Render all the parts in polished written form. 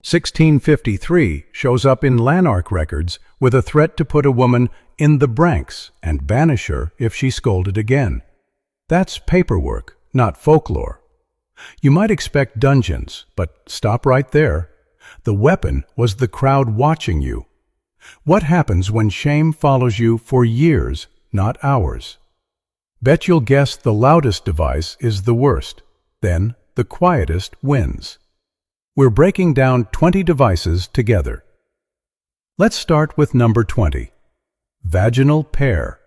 1653 shows up in Lanark records with a threat to put a woman in the branks and banish her if she scolded again. That's paperwork, not folklore. You might expect dungeons, but stop right there. The weapon was the crowd watching you. What happens when shame follows you for years, not hours? Bet you'll guess the loudest device is the worst. Then the quietest wins. We're breaking down 20 devices together. Let's start with number 20. Vaginal pair.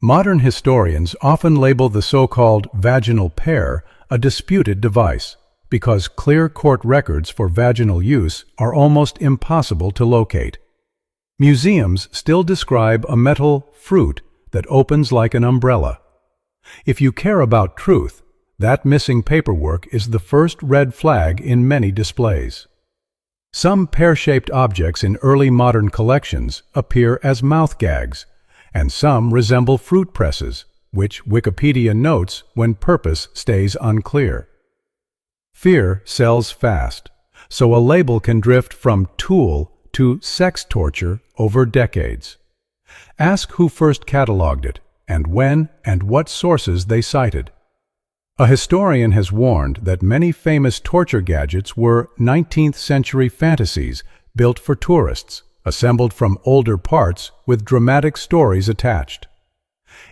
Modern historians often label the so-called vaginal pair a disputed device because clear court records for vaginal use are almost impossible to locate. Museums still describe a metal fruit that opens like an umbrella. If you care about truth, that missing paperwork is the first red flag in many displays. Some pear-shaped objects in early modern collections appear as mouth gags, and some resemble fruit presses, which Wikipedia notes when purpose stays unclear. Fear sells fast, so a label can drift from tool to sex torture over decades. Ask who first cataloged it, and when and what sources they cited. A historian has warned that many famous torture gadgets were 19th century fantasies built for tourists, assembled from older parts with dramatic stories attached.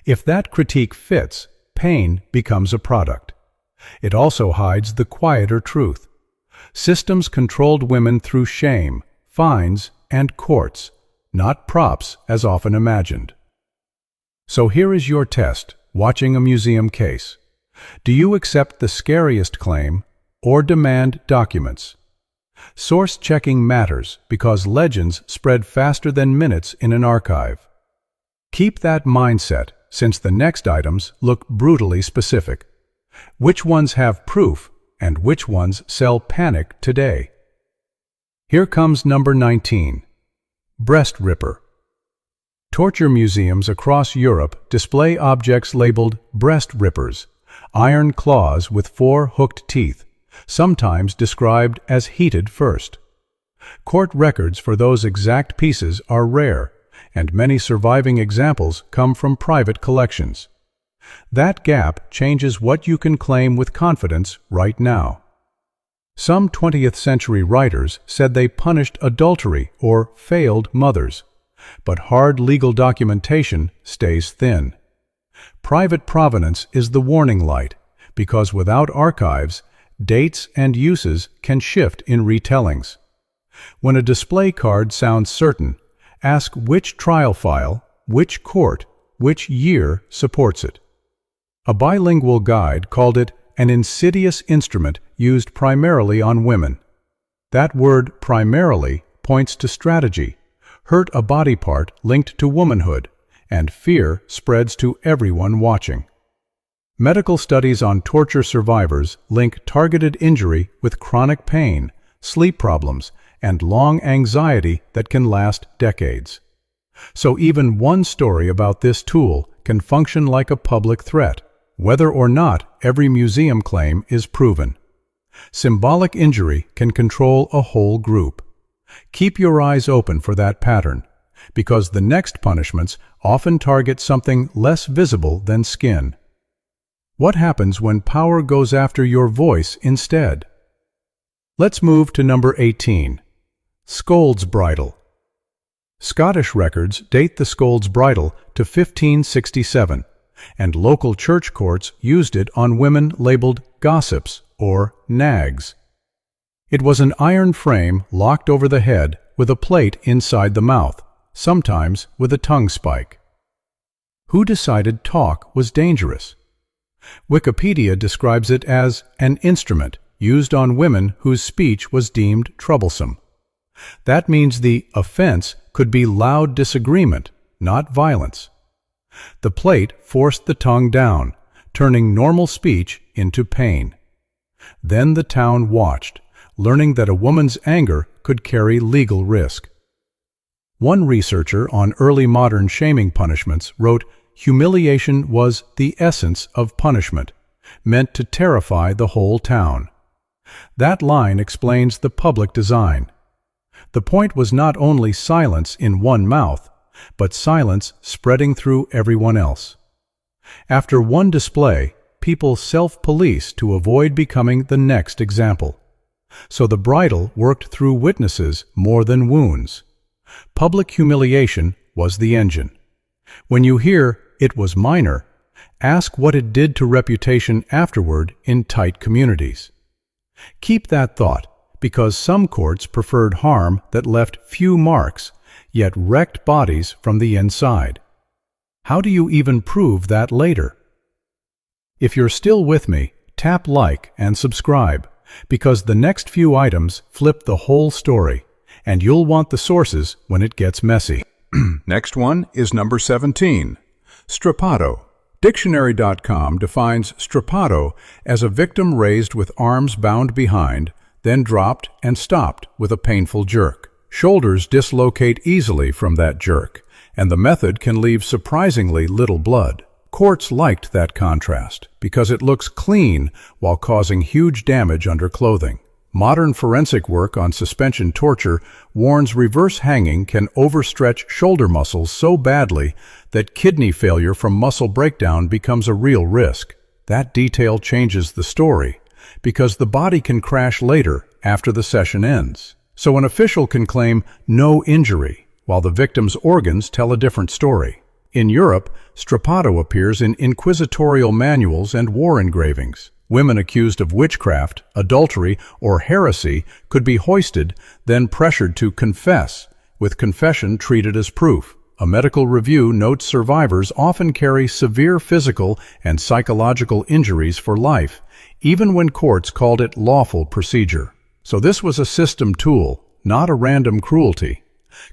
If that critique fits, pain becomes a product. It also hides the quieter truth. Systems controlled women through shame, fines, and courts, not props as often imagined. So here is your test, watching a museum case. Do you accept the scariest claim or demand documents? Source-checking matters because legends spread faster than minutes in an archive. Keep that mindset, since the next items look brutally specific. Which ones have proof and which ones sell panic today? Here comes number 19. Breast ripper. Torture museums across Europe display objects labeled breast rippers, iron claws with 4 hooked teeth, sometimes described as heated first. Court records for those exact pieces are rare, and many surviving examples come from private collections. That gap changes what you can claim with confidence right now. Some 20th century writers said they punished adultery or failed mothers, but hard legal documentation stays thin. Private provenance is the warning light, because without archives, dates and uses can shift in retellings. When a display card sounds certain, ask which trial file, which court, which year supports it. A bilingual guide called it an insidious instrument used primarily on women. That word primarily points to strategy. Hurt a body part linked to womanhood, and fear spreads to everyone watching. Medical studies on torture survivors link targeted injury with chronic pain, sleep problems, and long anxiety that can last decades. So even one story about this tool can function like a public threat, whether or not every museum claim is proven. Symbolic injury can control a whole group. Keep your eyes open for that pattern, because the next punishments often target something less visible than skin. What happens when power goes after your voice instead? Let's move to number 18. Scold's bridle. Scottish records date the scold's bridle to 1567, and local church courts used it on women labeled gossips or nags. It was an iron frame locked over the head with a plate inside the mouth, sometimes with a tongue spike. Who decided talk was dangerous? Wikipedia describes it as an instrument used on women whose speech was deemed troublesome. That means the offense could be loud disagreement, not violence. The plate forced the tongue down, turning normal speech into pain. Then the town watched, learning that a woman's anger could carry legal risk. One researcher on early modern shaming punishments wrote, "Humiliation was the essence of punishment, meant to terrify the whole town." That line explains the public design. The point was not only silence in one mouth, but silence spreading through everyone else. After one display, people self-police to avoid becoming the next example. So the bridle worked through witnesses more than wounds. Public humiliation was the engine. When you hear it was minor, ask what it did to reputation afterward in tight communities. Keep that thought, because some courts preferred harm that left few marks, yet wrecked bodies from the inside. How do you even prove that later? If you're still with me, tap like and subscribe, because the next few items flip the whole story, and you'll want the sources when it gets messy. Next one is number 17, strappado. Dictionary.com defines strappado as a victim raised with arms bound behind, then dropped and stopped with a painful jerk. Shoulders dislocate easily from that jerk, and the method can leave surprisingly little blood. Courts liked that contrast because it looks clean while causing huge damage under clothing. Modern forensic work on suspension torture warns reverse hanging can overstretch shoulder muscles so badly that kidney failure from muscle breakdown becomes a real risk. That detail changes the story because the body can crash later after the session ends. So an official can claim no injury, while the victim's organs tell a different story. In Europe, strappado appears in inquisitorial manuals and war engravings. Women accused of witchcraft, adultery, or heresy could be hoisted, then pressured to confess, with confession treated as proof. A medical review notes survivors often carry severe physical and psychological injuries for life, even when courts called it lawful procedure. So this was a system tool, not a random cruelty.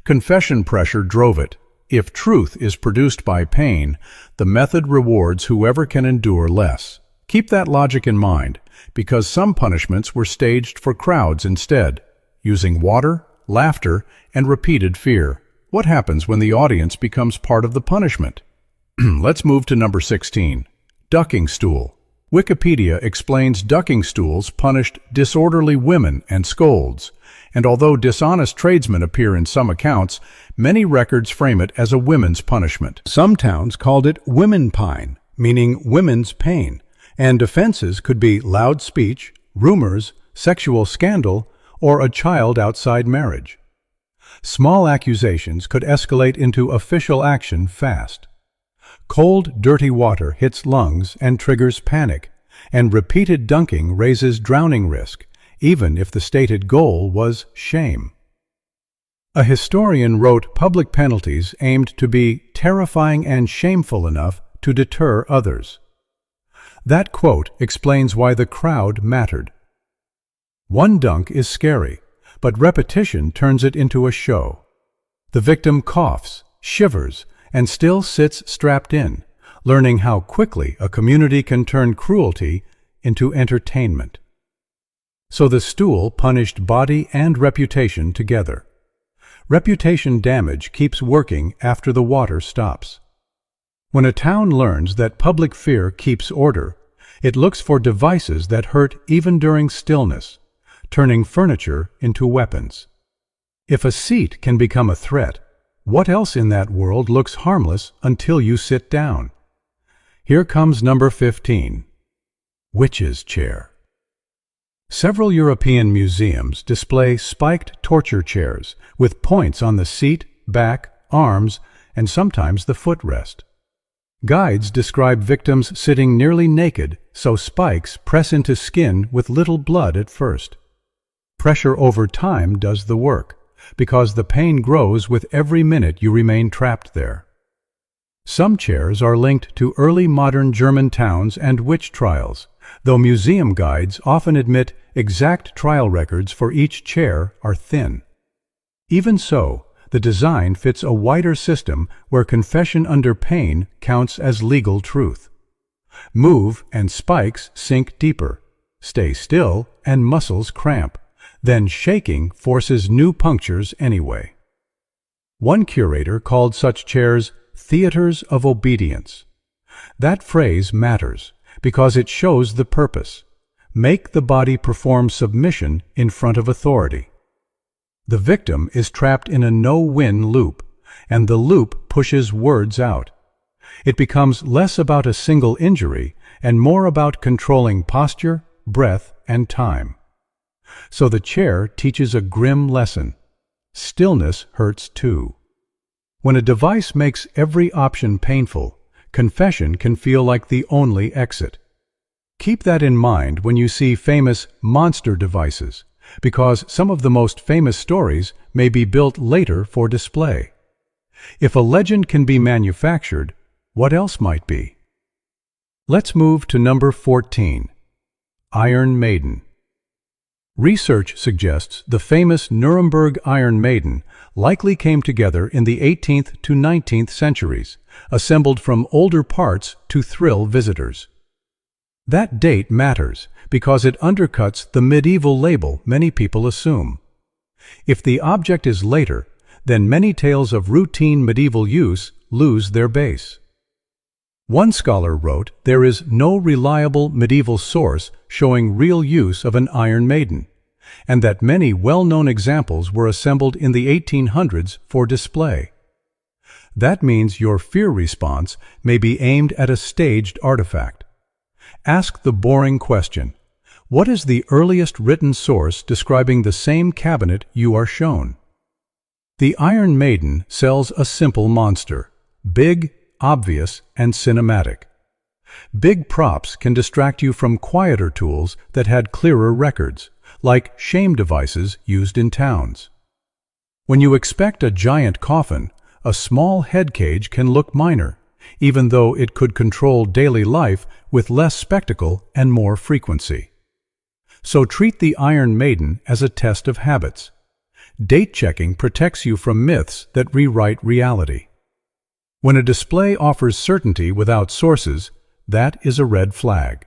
Confession pressure drove it. If truth is produced by pain, the method rewards whoever can endure less. Keep that logic in mind, because some punishments were staged for crowds instead, using water, laughter, and repeated fear. What happens when the audience becomes part of the punishment? Let's move to number 16, ducking stool. Wikipedia explains ducking stools punished disorderly women and scolds, and although dishonest tradesmen appear in some accounts, many records frame it as a women's punishment. Some towns called it women pine, meaning women's pain, and offenses could be loud speech, rumors, sexual scandal, or a child outside marriage. Small accusations could escalate into official action fast. Cold, dirty water hits lungs and triggers panic, and repeated dunking raises drowning risk, even if the stated goal was shame. A historian wrote public penalties aimed to be terrifying and shameful enough to deter others. That quote explains why the crowd mattered. One dunk is scary, but repetition turns it into a show. The victim coughs, shivers, and still sits strapped in, learning how quickly a community can turn cruelty into entertainment. So the stool punished body and reputation together. Reputation damage keeps working after the water stops. When a town learns that public fear keeps order, it looks for devices that hurt even during stillness, turning furniture into weapons. If a seat can become a threat, what else in that world looks harmless until you sit down? Here comes number 15, witch's chair. Several European museums display spiked torture chairs with points on the seat, back, arms, and sometimes the footrest. Guides describe victims sitting nearly naked, so spikes press into skin with little blood at first. Pressure over time does the work, because the pain grows with every minute you remain trapped there. Some chairs are linked to early modern German towns and witch trials, though museum guides often admit exact trial records for each chair are thin. Even so, the design fits a wider system where confession under pain counts as legal truth. Move and spikes sink deeper. Stay still and muscles cramp. Then shaking forces new punctures anyway. One curator called such chairs theaters of obedience. That phrase matters because it shows the purpose. make the body perform submission in front of authority. The victim is trapped in a no-win loop, and the loop pushes words out. It becomes less about a single injury and more about controlling posture, breath, and time. So the chair teaches a grim lesson. Stillness hurts too. When a device makes every option painful, confession can feel like the only exit. Keep that in mind when you see famous monster devices, because some of the most famous stories may be built later for display. If a legend can be manufactured, what else might be? Let's move to number 14. Iron Maiden. Research suggests the famous Nuremberg Iron Maiden likely came together in the 18th to 19th centuries, assembled from older parts to thrill visitors. That date matters because it undercuts the medieval label many people assume. If the object is later, then many tales of routine medieval use lose their base. One scholar wrote there is no reliable medieval source showing real use of an Iron Maiden, and that many well-known examples were assembled in the 1800s for display. That means your fear response may be aimed at a staged artifact. Ask the boring question: what is the earliest written source describing the same cabinet you are shown? The Iron Maiden sells a simple monster, big, obvious, and cinematic. Big props can distract you from quieter tools that had clearer records, like shame devices used in towns. When you expect a giant coffin, a small head cage can look minor, even though it could control daily life with less spectacle and more frequency. So treat the Iron Maiden as a test of habits. Date checking protects you from myths that rewrite reality. When a display offers certainty without sources, that is a red flag.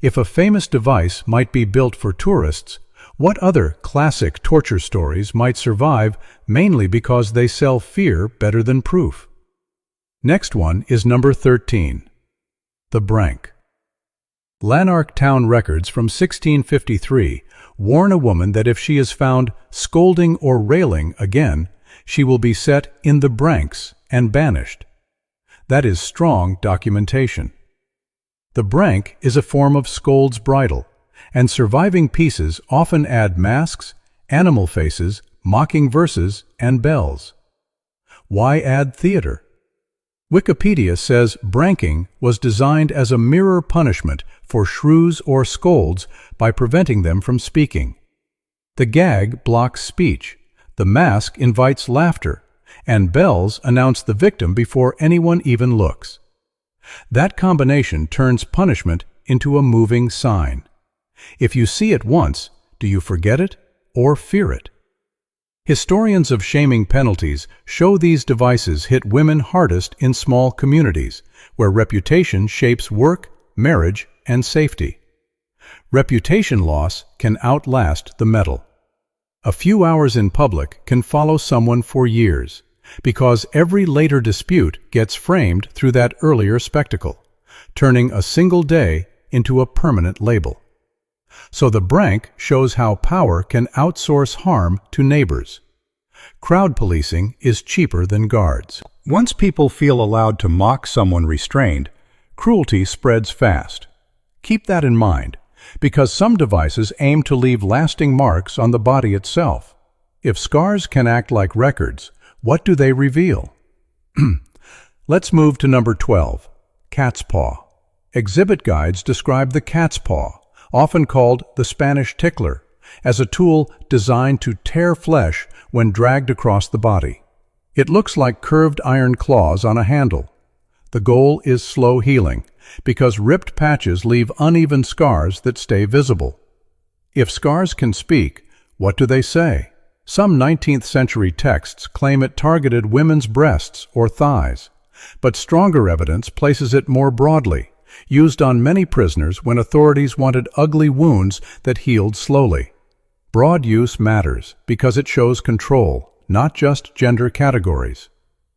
If a famous device might be built for tourists, what other classic torture stories might survive mainly because they sell fear better than proof? Next one is number 13. The Brank. Lanark town records from 1653 warn a woman that if she is found scolding or railing again, she will be set in the branks and banished. That is strong documentation. The brank is a form of scold's bridle, and surviving pieces often add masks, animal faces, mocking verses, and bells. Why add theater? Wikipedia says branking was designed as a mirror punishment for shrews or scolds by preventing them from speaking. The gag blocks speech, the mask invites laughter, and bells announce the victim before anyone even looks. That combination turns punishment into a moving sign. If you see it once, do you forget it or fear it? Historians of shaming penalties show these devices hit women hardest in small communities, where reputation shapes work, marriage, and safety. Reputation loss can outlast the medal. A few hours in public can follow someone for years, because every later dispute gets framed through that earlier spectacle, turning a single day into a permanent label. So the brank shows how power can outsource harm to neighbors. Crowd policing is cheaper than guards. Once people feel allowed to mock someone restrained, cruelty spreads fast. Keep that in mind, because some devices aim to leave lasting marks on the body itself. If scars can act like records, what do they reveal? Let's move to number 12, cat's paw. Exhibit guides describe the cat's paw, often called the Spanish tickler, as a tool designed to tear flesh when dragged across the body. It looks like curved iron claws on a handle. The goal is slow healing, because ripped patches leave uneven scars that stay visible. If scars can speak, what do they say? Some 19th century texts claim it targeted women's breasts or thighs, but stronger evidence places it more broadly, used on many prisoners when authorities wanted ugly wounds that healed slowly. Broad use matters because it shows control, not just gender categories.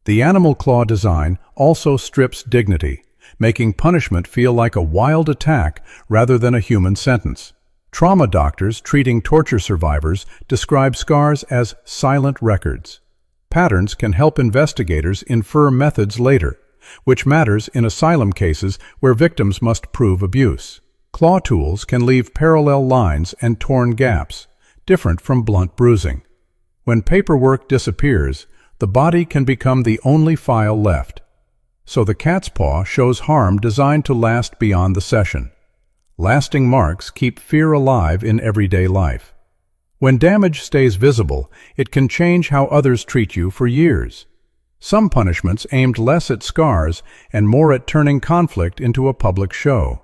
The animal claw design also strips dignity, making punishment feel like a wild attack rather than a human sentence. Trauma doctors treating torture survivors describe scars as silent records. Patterns can help investigators infer methods later, which matters in asylum cases where victims must prove abuse. Claw tools can leave parallel lines and torn gaps, different from blunt bruising. When paperwork disappears, the body can become the only file left. So the cat's paw shows harm designed to last beyond the session. Lasting marks keep fear alive in everyday life. When damage stays visible, it can change how others treat you for years. Some punishments aimed less at scars and more at turning conflict into a public show.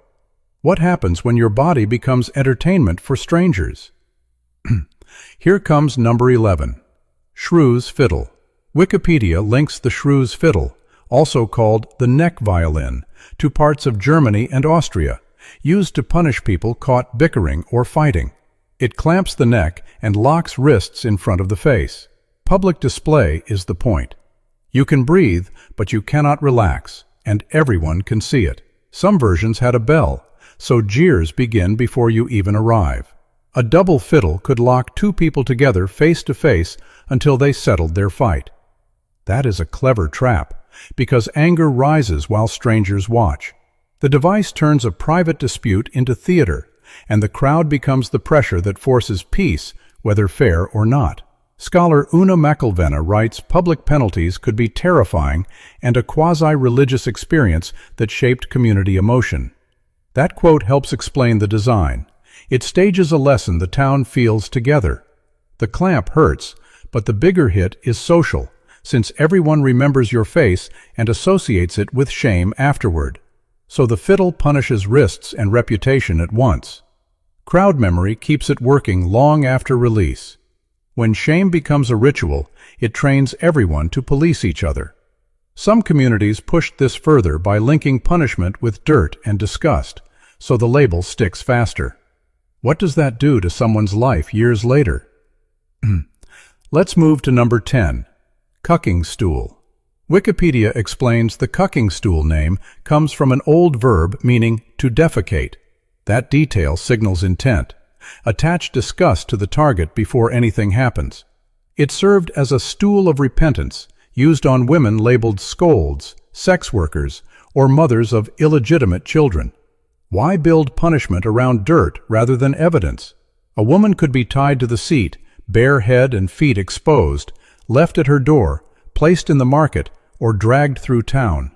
What happens when your body becomes entertainment for strangers? Here comes number 11. Shrew's fiddle. Wikipedia links the Shrew's fiddle, also called the neck violin, to parts of Germany and Austria, used to punish people caught bickering or fighting. It clamps the neck and locks wrists in front of the face. Public display is the point. You can breathe, but you cannot relax, and everyone can see it. Some versions had a bell, so jeers begin before you even arrive. A double fiddle could lock two people together face to face until they settled their fight. That is a clever trap, because anger rises while strangers watch. The device turns a private dispute into theater, and the crowd becomes the pressure that forces peace, whether fair or not. Scholar Una McElvenna writes public penalties could be terrifying and a quasi-religious experience that shaped community emotion. That quote helps explain the design. It stages a lesson the town feels together. The clamp hurts, but the bigger hit is social, since everyone remembers your face and associates it with shame afterward. So the fiddle punishes wrists and reputation at once. Crowd memory keeps it working long after release. When shame becomes a ritual, it trains everyone to police each other. Some communities pushed this further by linking punishment with dirt and disgust, so the label sticks faster. What does that do to someone's life years later? Let's move to number 10. Cucking stool. Wikipedia explains the cucking stool name comes from an old verb meaning to defecate. That detail signals intent. Attach disgust to the target before anything happens. It served as a stool of repentance, used on women labeled scolds, sex workers, or mothers of illegitimate children. Why build punishment around dirt rather than evidence? A woman could be tied to the seat, bare head and feet exposed, left at her door, placed in the market, or dragged through town.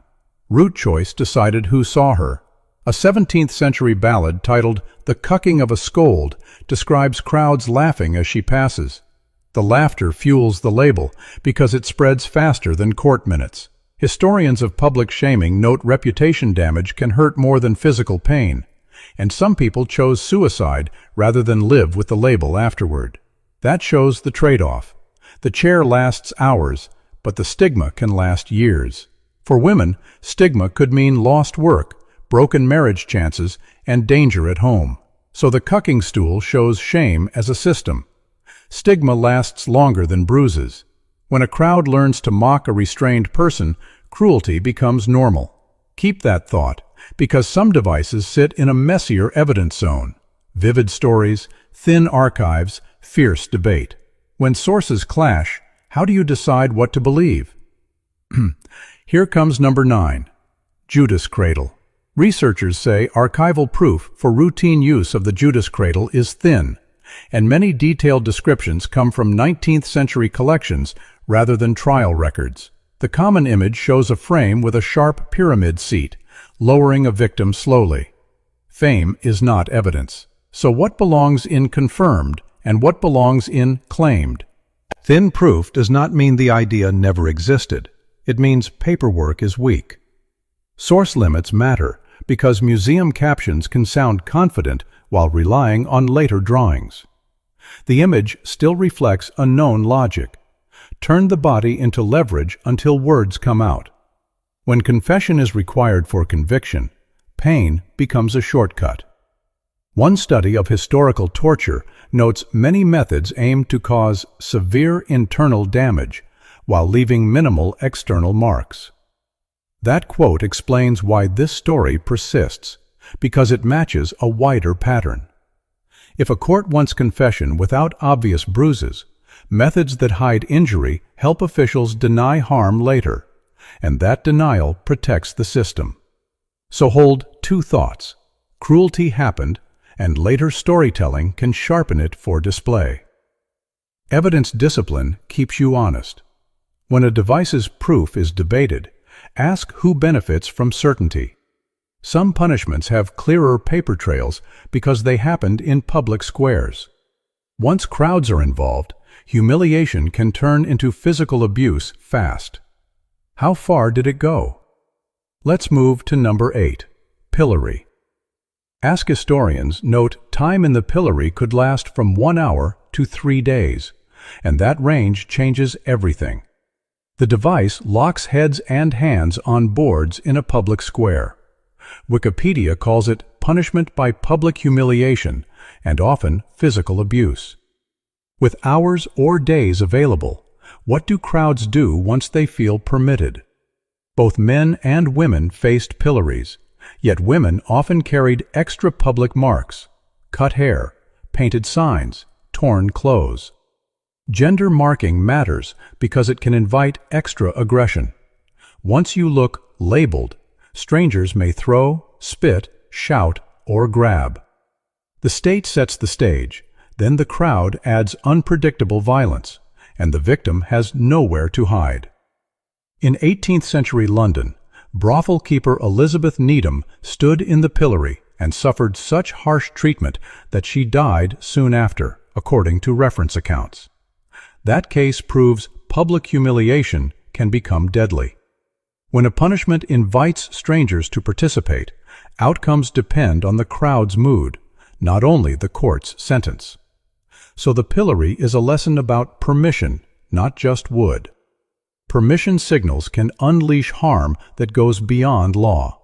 Root choice decided who saw her. A 17th century ballad titled The Cucking of a Scold describes crowds laughing as she passes. The laughter fuels the label because it spreads faster than court minutes. Historians of public shaming note reputation damage can hurt more than physical pain, and some people chose suicide rather than live with the label afterward. That shows the trade-off. The chair lasts hours, but the stigma can last years. For women, stigma could mean lost work, broken marriage chances, and danger at home. So the cucking stool shows shame as a system. Stigma lasts longer than bruises. When a crowd learns to mock a restrained person, cruelty becomes normal. Keep that thought, because some devices sit in a messier evidence zone. Vivid stories, thin archives, fierce debate. When sources clash, how do you decide what to believe? Here comes number 9. Judas cradle. Researchers say archival proof for routine use of the Judas cradle is thin, and many detailed descriptions come from 19th century collections rather than trial records. The common image shows a frame with a sharp pyramid seat, lowering a victim slowly. Fame is not evidence. So what belongs in confirmed and what belongs in claimed? Thin proof does not mean the idea never existed. It means paperwork is weak. Source limits matter because museum captions can sound confident while relying on later drawings. The image still reflects a known logic. Turn the body into leverage until words come out. When confession is required for conviction, pain becomes a shortcut. One study of historical torture notes many methods aimed to cause severe internal damage while leaving minimal external marks. That quote explains why this story persists, because it matches a wider pattern. If a court wants confession without obvious bruises, methods that hide injury help officials deny harm later, and that denial protects the system. So hold two thoughts. Cruelty happened, and later storytelling can sharpen it for display. Evidence discipline keeps you honest. When a device's proof is debated, ask who benefits from certainty. Some punishments have clearer paper trails because they happened in public squares. Once crowds are involved, humiliation can turn into physical abuse fast. How far did it go? Let's move to number 8, pillory. Ask historians note time in the pillory could last from 1 hour to 3 days, and that range changes everything. The device locks heads and hands on boards in a public square. Wikipedia calls it punishment by public humiliation and often physical abuse. With hours or days available, what do crowds do once they feel permitted? Both men and women faced pillories, yet women often carried extra public marks: cut hair, painted signs, torn clothes. Gender marking matters because it can invite extra aggression. Once you look labeled, strangers may throw, spit, shout, or grab. The state sets the stage, then the crowd adds unpredictable violence, and the victim has nowhere to hide. In 18th century London, brothel keeper Elizabeth Needham stood in the pillory and suffered such harsh treatment that she died soon after, according to reference accounts. That case proves public humiliation can become deadly. When a punishment invites strangers to participate, outcomes depend on the crowd's mood, not only the court's sentence. So the pillory is a lesson about permission, not just wood. Permission signals can unleash harm that goes beyond law.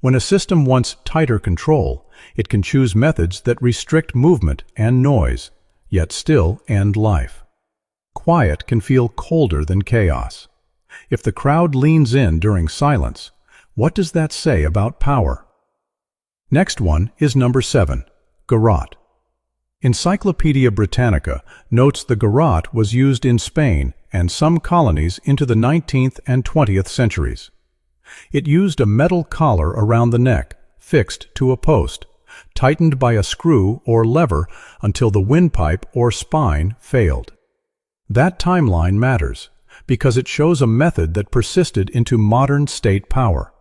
When a system wants tighter control, it can choose methods that restrict movement and noise, yet still end life. Quiet can feel colder than chaos. If the crowd leans in during silence, what does that say about power? Next one is number 7, garrote. Encyclopedia Britannica notes the garrote was used in Spain and some colonies into the 19th and 20th centuries. It used a metal collar around the neck, fixed to a post, tightened by a screw or lever until the windpipe or spine failed. That timeline matters because it shows a method that persisted into modern state power.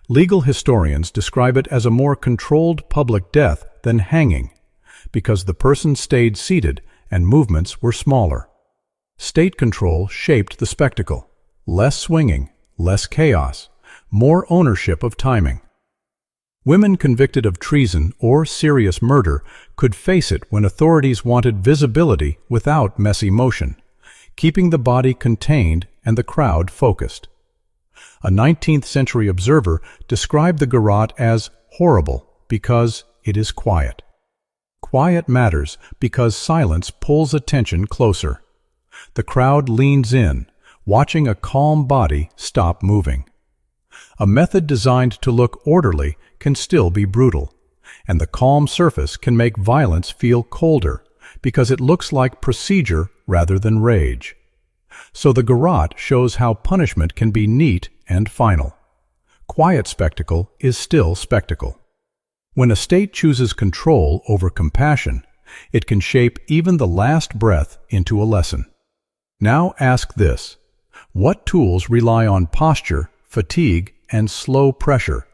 Legal historians describe it as a more controlled public death than hanging, because the person stayed seated and movements were smaller. State control shaped the spectacle: less swinging, less chaos, more ownership of timing. Women convicted of treason or serious murder could face it when authorities wanted visibility without messy motion, keeping the body contained and the crowd focused. A 19th century observer described the garrote as horrible because it is quiet. Quiet matters because silence pulls attention closer. The crowd leans in, watching a calm body stop moving. A method designed to look orderly can still be brutal, and the calm surface can make violence feel colder because it looks like procedure rather than rage. So the garrote shows how punishment can be neat and final. Quiet spectacle is still spectacle. When a state chooses control over compassion, it can shape even the last breath into a lesson. Now ask this: what tools rely on posture, fatigue, and slow pressure,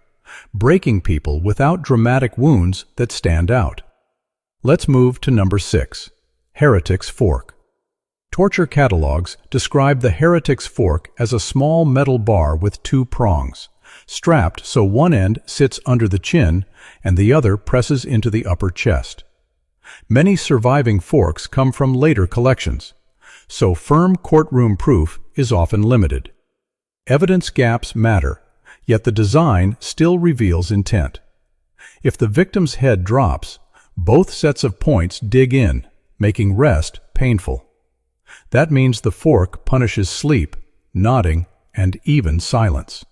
breaking people without dramatic wounds that stand out? Let's move to number 6, heretic's fork. Torture catalogs describe the heretic's fork as a small metal bar with 2 prongs, strapped so one end sits under the chin and the other presses into the upper chest. Many surviving forks come from later collections, so firm courtroom proof is often limited. Evidence gaps matter, yet the design still reveals intent. If the victim's head drops, both sets of points dig in, making rest painful. That means the fork punishes sleep, nodding, and even silence.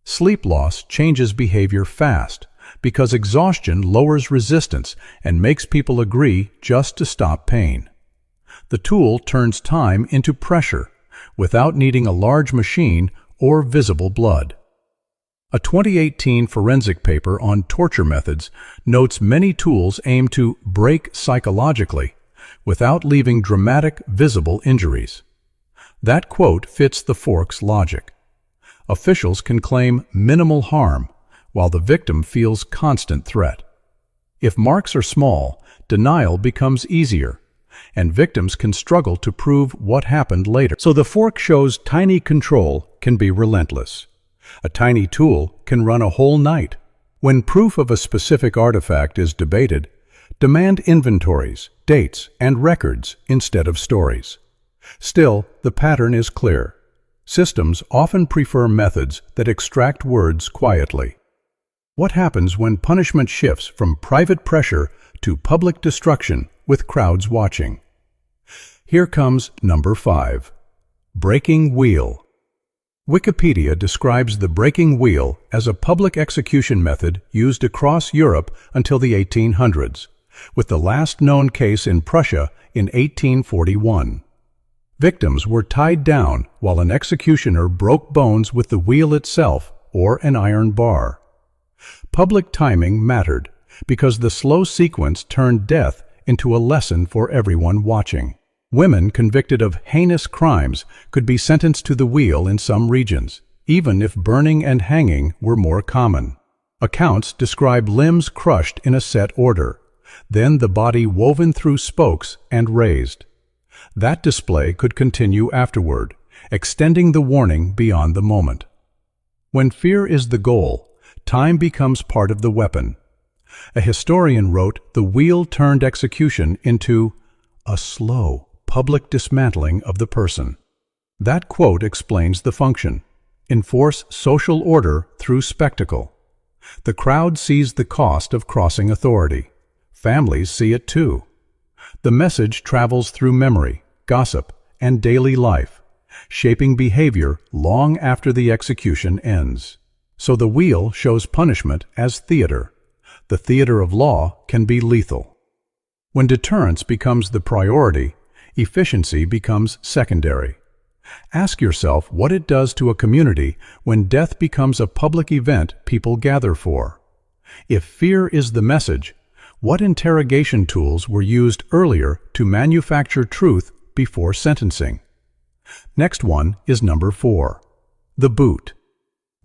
Sleep loss changes behavior fast because exhaustion lowers resistance and makes people agree just to stop pain. The tool turns time into pressure without needing a large machine or visible blood. A 2018 forensic paper on torture methods notes many tools aim to break psychologically without leaving dramatic, visible injuries. That quote fits the fork's logic. Officials can claim minimal harm while the victim feels constant threat. If marks are small, denial becomes easier, and victims can struggle to prove what happened later. So the fork shows tiny control can be relentless. A tiny tool can run a whole night. When proof of a specific artifact is debated, demand inventories, dates, and records instead of stories. Still, the pattern is clear. Systems often prefer methods that extract words quietly. What happens when punishment shifts from private pressure to public destruction with crowds watching? Here comes number 5. Breaking wheel. Wikipedia describes the breaking wheel as a public execution method used across Europe until the 1800s, with the last known case in Prussia in 1841. Victims were tied down while an executioner broke bones with the wheel itself or an iron bar. Public timing mattered because the slow sequence turned death into a lesson for everyone watching. Women convicted of heinous crimes could be sentenced to the wheel in some regions, even if burning and hanging were more common. Accounts describe limbs crushed in a set order, then the body woven through spokes and raised. That display could continue afterward, extending the warning beyond the moment. When fear is the goal, time becomes part of the weapon. A historian wrote the wheel turned execution into a slow, public dismantling of the person. That quote explains the function: enforce social order through spectacle. The crowd sees the cost of crossing authority. Families see it too. The message travels through memory, gossip, and daily life, shaping behavior long after the execution ends. So the wheel shows punishment as theater. The theater of law can be lethal. When deterrence becomes the priority, efficiency becomes secondary. Ask yourself what it does to a community when death becomes a public event people gather for. If fear is the message, what interrogation tools were used earlier to manufacture truth before sentencing? Next one is number 4. The boot.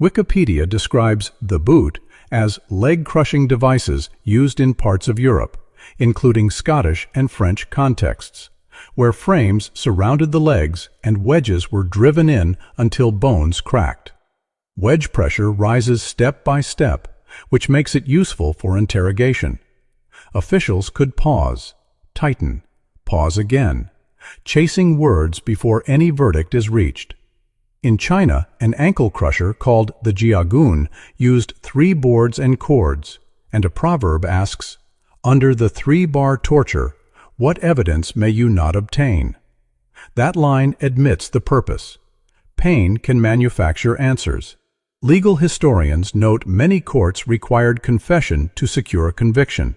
Wikipedia describes the boot as leg-crushing devices used in parts of Europe, including Scottish and French contexts, where frames surrounded the legs and wedges were driven in until bones cracked. Wedge pressure rises step by step, which makes it useful for interrogation. Officials could pause, tighten, pause again, chasing words before any verdict is reached. In China, an ankle crusher called the jiagun used 3 boards and cords, and a proverb asks, "Under the 3-bar torture, what evidence may you not obtain?" That line admits the purpose. Pain can manufacture answers. Legal historians note many courts required confession to secure a conviction,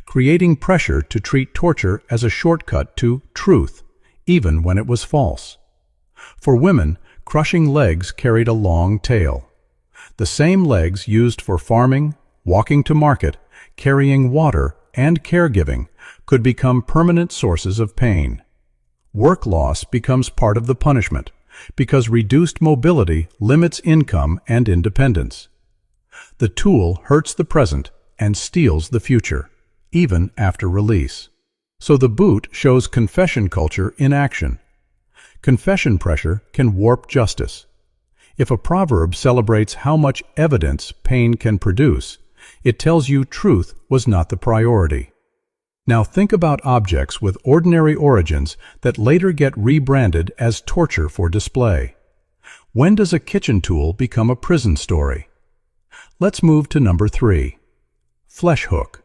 creating pressure to treat torture as a shortcut to truth, even when it was false. For women, crushing legs carried a long tail. The same legs used for farming, walking to market, carrying water, and caregiving could become permanent sources of pain. Work loss becomes part of the punishment because reduced mobility limits income and independence. The tool hurts the present and steals the future, even after release. So the boot shows confession culture in action. Confession pressure can warp justice. If a proverb celebrates how much evidence pain can produce, it tells you truth was not the priority. Now think about objects with ordinary origins that later get rebranded as torture for display. When does a kitchen tool become a prison story? Let's move to number 3. Flesh hook.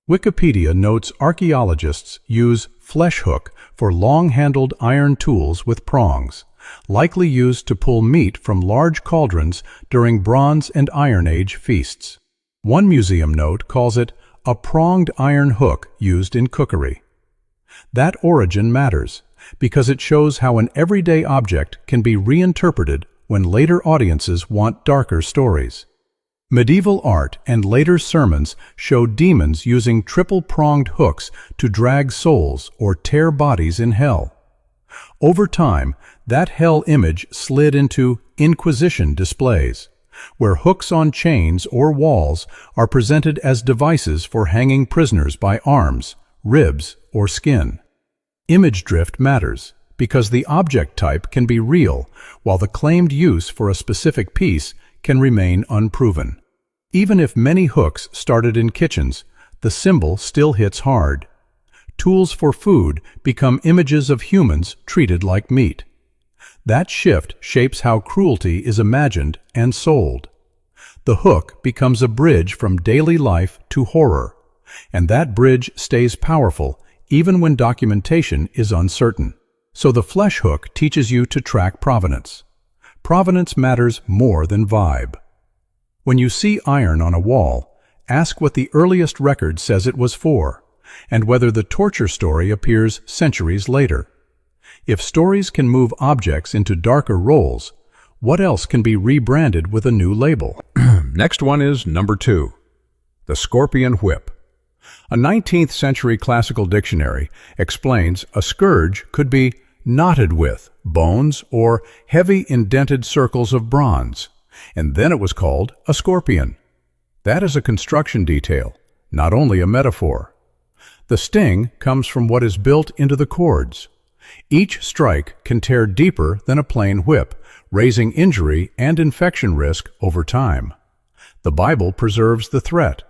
Wikipedia notes archaeologists use flesh hook for long-handled iron tools with prongs, likely used to pull meat from large cauldrons during Bronze and Iron Age feasts. One museum note calls it a pronged iron hook used in cookery. That origin matters because it shows how an everyday object can be reinterpreted when later audiences want darker stories. Medieval art and later sermons show demons using triple-pronged hooks to drag souls or tear bodies in hell. Over time, that hell image slid into Inquisition displays, where hooks on chains or walls are presented as devices for hanging prisoners by arms, ribs, or skin. Image drift matters because the object type can be real, while the claimed use for a specific piece can remain unproven. Even if many hooks started in kitchens, the symbol still hits hard. Tools for food become images of humans treated like meat. That shift shapes how cruelty is imagined and sold. The hook becomes a bridge from daily life to horror, and that bridge stays powerful even when documentation is uncertain. So the flesh hook teaches you to track provenance. Provenance matters more than vibe. When you see iron on a wall, ask what the earliest record says it was for, and whether the torture story appears centuries later. If stories can move objects into darker roles, what else can be rebranded with a new label? Next one is number 2, the scorpion whip. A 19th century classical dictionary explains a scourge could be knotted with bones or heavy indented circles of bronze, and then it was called a scorpion. That is a construction detail, not only a metaphor. The sting comes from what is built into the cords. Each strike can tear deeper than a plain whip, raising injury and infection risk over time. The Bible preserves the threat.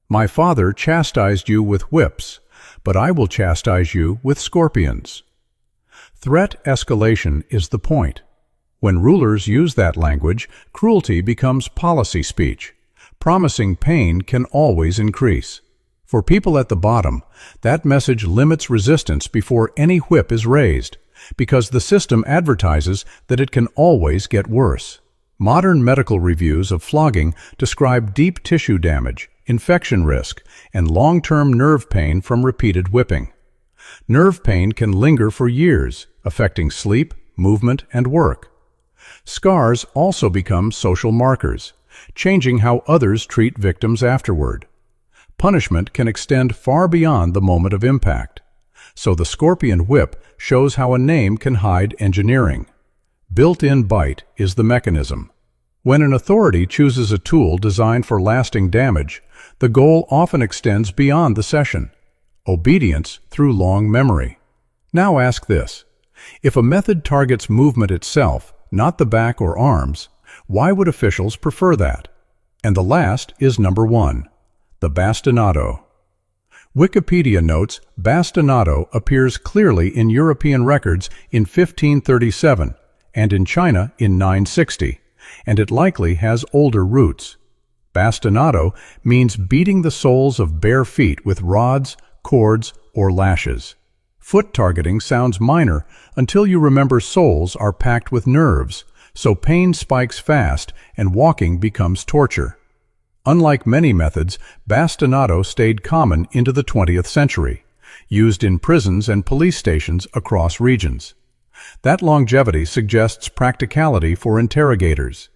My father chastised you with whips, but I will chastise you with scorpions. Threat escalation is the point. When rulers use that language, cruelty becomes policy speech. Promising pain can always increase. For people at the bottom, that message limits resistance before any whip is raised, because the system advertises that it can always get worse. Modern medical reviews of flogging describe deep tissue damage, infection risk, and long-term nerve pain from repeated whipping. Nerve pain can linger for years, affecting sleep, movement, and work. Scars also become social markers, changing how others treat victims afterward. Punishment can extend far beyond the moment of impact. So the scorpion whip shows how a name can hide engineering. Built-in bite is the mechanism. When an authority chooses a tool designed for lasting damage, the goal often extends beyond the session. Obedience through long memory. Now ask this. If a method targets movement itself, not the back or arms, why would officials prefer that? And the last is number 1, the bastinado. Wikipedia notes bastinado appears clearly in European records in 1537 and in China in 960, and it likely has older roots. Bastinado means beating the soles of bare feet with rods, cords, or lashes. Foot targeting sounds minor until you remember soles are packed with nerves, so pain spikes fast and walking becomes torture. Unlike many methods, bastinado stayed common into the 20th century, used in prisons and police stations across regions. That longevity suggests practicality for interrogators.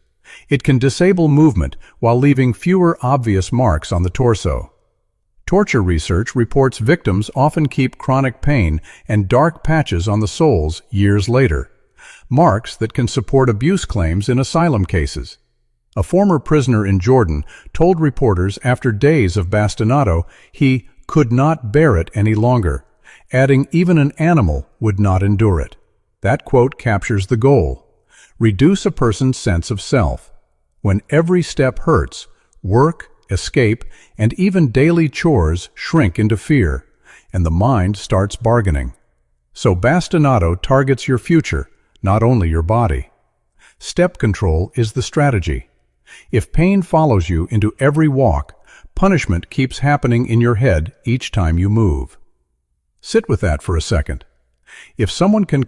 It can disable movement while leaving fewer obvious marks on the torso. Torture research reports victims often keep chronic pain and dark patches on the soles years later, marks that can support abuse claims in asylum cases. A former prisoner in Jordan told reporters after days of bastinado he could not bear it any longer, adding even an animal would not endure it. That quote captures the goal. Reduce a person's sense of self. When every step hurts, work, escape, and even daily chores shrink into fear, and the mind starts bargaining. So bastinado targets your future, not only your body. Step control is the strategy. If pain follows you into every walk, punishment keeps happening in your head each time you move. Sit with that for a second. If someone can